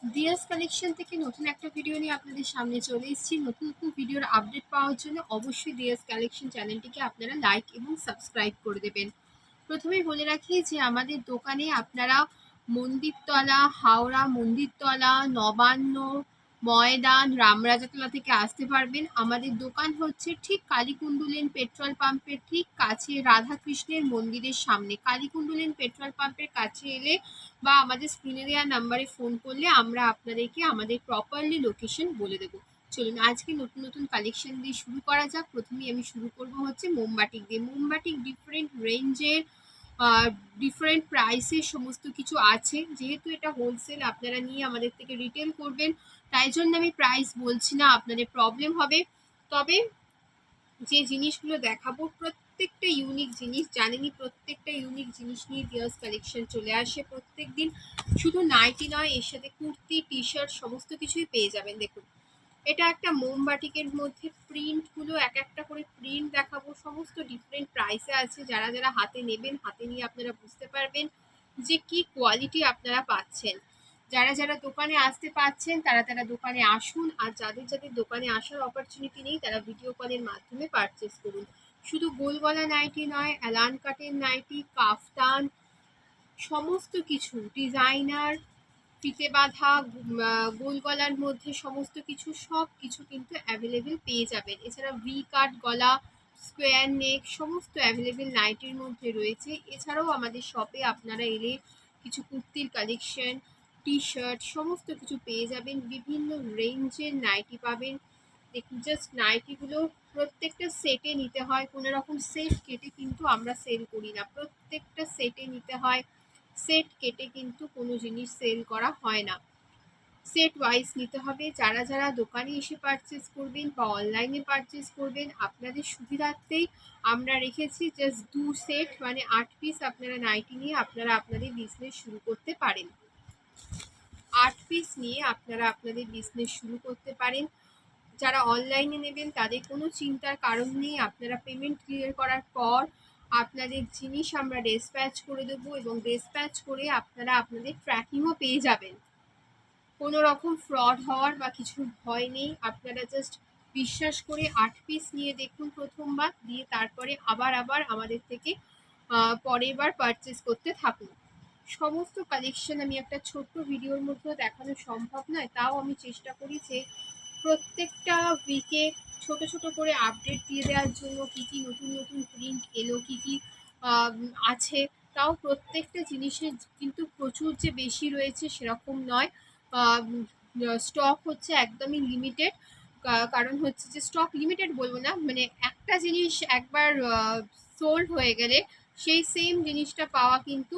Diaz collection থেকে নতুন একটা ভিডিও নিয়ে আপনাদের সামনে চলে এসেছি। নতুন নতুন ভিডিওর আপডেট পাওয়ার জন্য অবশ্যই দিয়াস কালেকশন চ্যানেলটিকে আপনারা লাইক এবং সাবস্ক্রাইব করে দেবেন। প্রথমেই বলে রাখি যে আমাদের দোকানে আপনারা মন্দিরতলা, হাওড়া মন্দিরতলা, নবান্ন, ময়দান, রামরাজাতলা থেকে আসতে পারবেন। আমাদের দোকান হচ্ছে ঠিক কালীকুণ্ডুলেন পেট্রোল পাম্পের ঠিক কাছে, রাধাকৃষ্ণের মন্দিরের সামনে। কালীকুণ্ডুলেন পেট্রোল পাম্পের কাছে এলে বা আমাদের স্ক্রিনে দেওয়া নাম্বারে ফোন করলে আমরা আপনাদেরকে আমাদের প্রপারলি লোকেশন বলে দেবো। চলুন আজকে নতুন নতুন কালেকশন দিয়ে শুরু করা যাক। প্রথমেই আমি শুরু করব হচ্ছে মোমবাটিক দিয়ে। মোমবাটিক ডিফারেন্ট রেঞ্জের, ডিফারেন্ট প্রাইসের সমস্ত কিছু আছে। যেহেতু এটা হোলসেল, আপনারা নিয়ে আমাদের থেকে রিটেল করবেন, তাই জন্য আমি প্রাইস বলছি না, আপনাদের প্রবলেম হবে। তবে যে জিনিসগুলো দেখাবো প্রত্যেকটা ইউনিক জিনিস, জানেনই প্রত্যেকটা ইউনিক জিনিস নিয়ে দিয়াস কালেকশন চলে আসে প্রত্যেক দিন। শুধু নাইটি নয়, এর সাথে কুর্তি, টি শার্ট সমস্ত কিছুই পেয়ে যাবেন। দেখুন, এটা একটা মোমবাটিকের মধ্যে প্রিন্টগুলো এক একটা করে প্রিন্ট দেখাবো, সমস্ত ডিফারেন্ট প্রাইসে আছে। যারা যারা হাতে নেবেন, হাতে নিয়ে আপনারা বুঝতে পারবেন যে কি কোয়ালিটি আপনারা পাচ্ছেন। যারা যারা দোকানে আসতে পারছেন তারা তারা দোকানে আসুন, আর যাদের যাদের দোকানে আসার অপরচুনিটি নেই তারা ভিডিও কলের মাধ্যমে পারচেস করুন। শুধু গোল গলা নাইটি নয়, অ্যালান কাটের নাইটি, কাফতান, সমস্ত কিছু ডিজাইনার, ফিতে বাঁধা, গোল গলার মধ্যে সমস্ত কিছু, সব কিছু কিন্তু অ্যাভেলেবেল পেয়ে যাবেন। এছাড়া ভি কাট গলা, স্কোয়ার নেক সমস্ত অ্যাভেলেবেল নাইটির মধ্যে রয়েছে। এছাড়াও আমাদের শপে আপনারা এলে কিছু কুর্তির কালেকশন, টি শার্ট সমস্ত কিছু পেয়ে যাবেন। বিভিন্ন রেঞ্জের নাইটি পাবেন। দেখুন, জাস্ট নাইটিগুলো প্রত্যেকটা সেটে নিতে হয়, কোনো রকম সেট কেটে কিন্তু আমরা সেল করি না, প্রত্যেকটা সেটে নিতে হয়। সেট কেটে কিন্তু কোনো জিনিস সেল করা হয় না, সেট ওয়াইজ নিতে হবে। যারা যারা দোকানে এসে পারচেস করবেন বা অনলাইনে পারচেস করবেন, আপনাদের সুবিধার্থেই আমরা রেখেছি জাস্ট 2 সেট, মানে 8 পিস আপনারা নাইটি নিয়ে আপনারা আপনাদের বিজনেস শুরু করতে পারেন। 8 পিস নিয়ে আপনারা আপনাদের বিজনেস শুরু করতে পারেন। যারা অনলাইনে নেবেন তাদের কোনো চিন্তার কারণ নেই। আপনারা পেমেন্ট ক্লিয়ার করার পর আপনাদের জিনিস আমরা ডেসপ্যাচ করে দেবো, এবং ডেসপ্যাচ করে আপনারা আপনাদের ট্র্যাকিংও পেয়ে যাবেন। কোনো রকম ফ্রড হওয়ার বা কিছুর ভয় নেই। আপনারা জাস্ট বিশ্বাস করে 8 পিস নিয়ে দেখুন প্রথমবার, দিয়ে তারপরে আবার আবার আমাদের থেকে পরের বার পারচেস করতে থাকুন। সমস্ত কালেকশন আমি একটা ছোট্ট ভিডিওর মধ্যে দেখানো সম্ভব নয়, তাও আমি চেষ্টা করি যে প্রত্যেকটা উইকে ছোট ছোট করে আপডেট দিয়ে দেওয়ার জন্য। কী কী নতুন নতুন প্রিন্ট এলো, কী কী আছে, তাও প্রত্যেকটা জিনিসের কিন্তু প্রচুর যে বেশি রয়েছে সেরকম নয়। স্টক হচ্ছে একদমই লিমিটেড। কারণ হচ্ছে যে স্টক লিমিটেড বলবো না, মানে একটা জিনিস একবার সোল্ড হয়ে গেলে সেই সেম জিনিসটা পাওয়া কিন্তু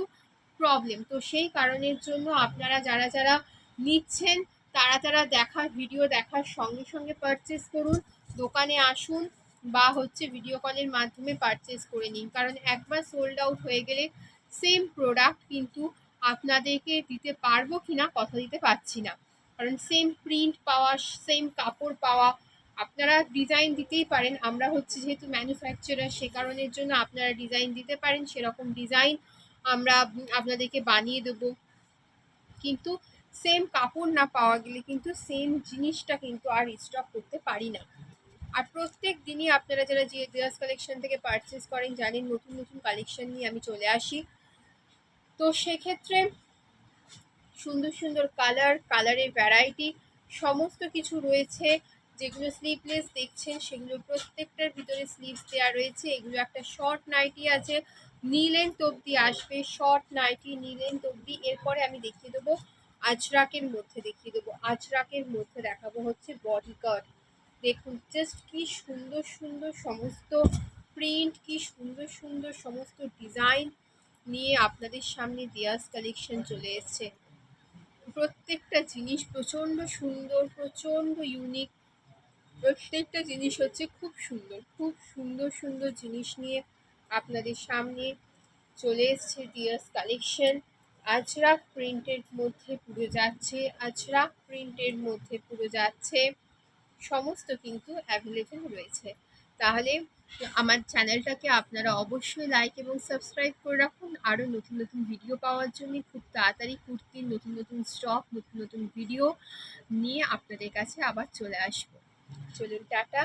প্রবলেম। তো সেই কারণের জন্য আপনারা যারা যারা নিচ্ছেন তারা তারা দেখার ভিডিও দেখার সঙ্গে সঙ্গে পারচেস করুন, দোকানে আসুন বা হচ্ছে ভিডিও কলের মাধ্যমে পারচেস করে নিন। কারণ একবার সোল্ড আউট হয়ে গেলে সেম প্রোডাক্ট কিন্তু আপনাদেরকে দিতে পারবো কিনা কথা দিতে পারছি না। কারণ সেম প্রিন্ট পাওয়া, সেম কাপড় পাওয়া, আপনারা ডিজাইন দিতেই পারেন। আমরা হচ্ছে যেহেতু ম্যানুফ্যাকচারার, সে কারণের জন্য আপনারা ডিজাইন দিতে পারেন, সেরকম ডিজাইন আমরা আপনাদেরকে বানিয়ে দেবো। কিন্তু সেম কাপড় না পাওয়া গেলে কিন্তু সেম জিনিসটা কিন্তু আর স্টক করতে পারি না। আর প্রত্যেক দিনই আপনারা যারা যে দিয়াস কালেকশন থেকে পারচেস করেন জানেন নতুন নতুন কালেকশন নিয়ে আমি চলে আসি। তো সেক্ষেত্রে সুন্দর সুন্দর কালারের ভ্যারাইটি সমস্ত কিছু রয়েছে। যেগুলো স্লিভলেস দেখছেন সেগুলো প্রত্যেকটার ভিতরে স্লিভস দেওয়া রয়েছে। এগুলো একটা শর্ট নাইটি আছে, নি লেন্থ অব্দি আসবে, শর্ট নাইটি নি লেন্থ অব্দি। এরপরে আমি দেখিয়ে দেবো আজরাকের মধ্যে, আজরাকের মধ্যে দেখাবো হচ্ছে বডি কাট। দেখুন জাস্ট কি সুন্দর সুন্দর সমস্ত প্রিন্ট, কি সুন্দর সুন্দর সমস্ত ডিজাইন নিয়ে আপনাদের সামনে দিয়াস কালেকশন চলে এসেছে। প্রত্যেকটা জিনিস প্রচণ্ড সুন্দর, প্রচণ্ড ইউনিক। প্রত্যেকটা জিনিস হচ্ছে খুব সুন্দর, খুব সুন্দর সুন্দর জিনিস নিয়ে আপনাদের সামনে চলে এসছে দিয়াস কালেকশন। আজরাক প্রিন্টের মধ্যে পুরো যাচ্ছে, আজরাক প্রিন্টের মধ্যে পুরো যাচ্ছে, সমস্ত কিন্তু অ্যাভেলেবেল রয়েছে। তাহলে আমার চ্যানেলটাকে আপনারা অবশ্যই লাইক এবং সাবস্ক্রাইব করে রাখুন। আরও নতুন নতুন ভিডিও পাওয়ার জন্য খুব তাড়াতাড়ি কুর্তির নতুন নতুন স্টক, নতুন নতুন ভিডিও নিয়ে আপনাদের কাছে আবার চলে আসবো। চলুন টাটা।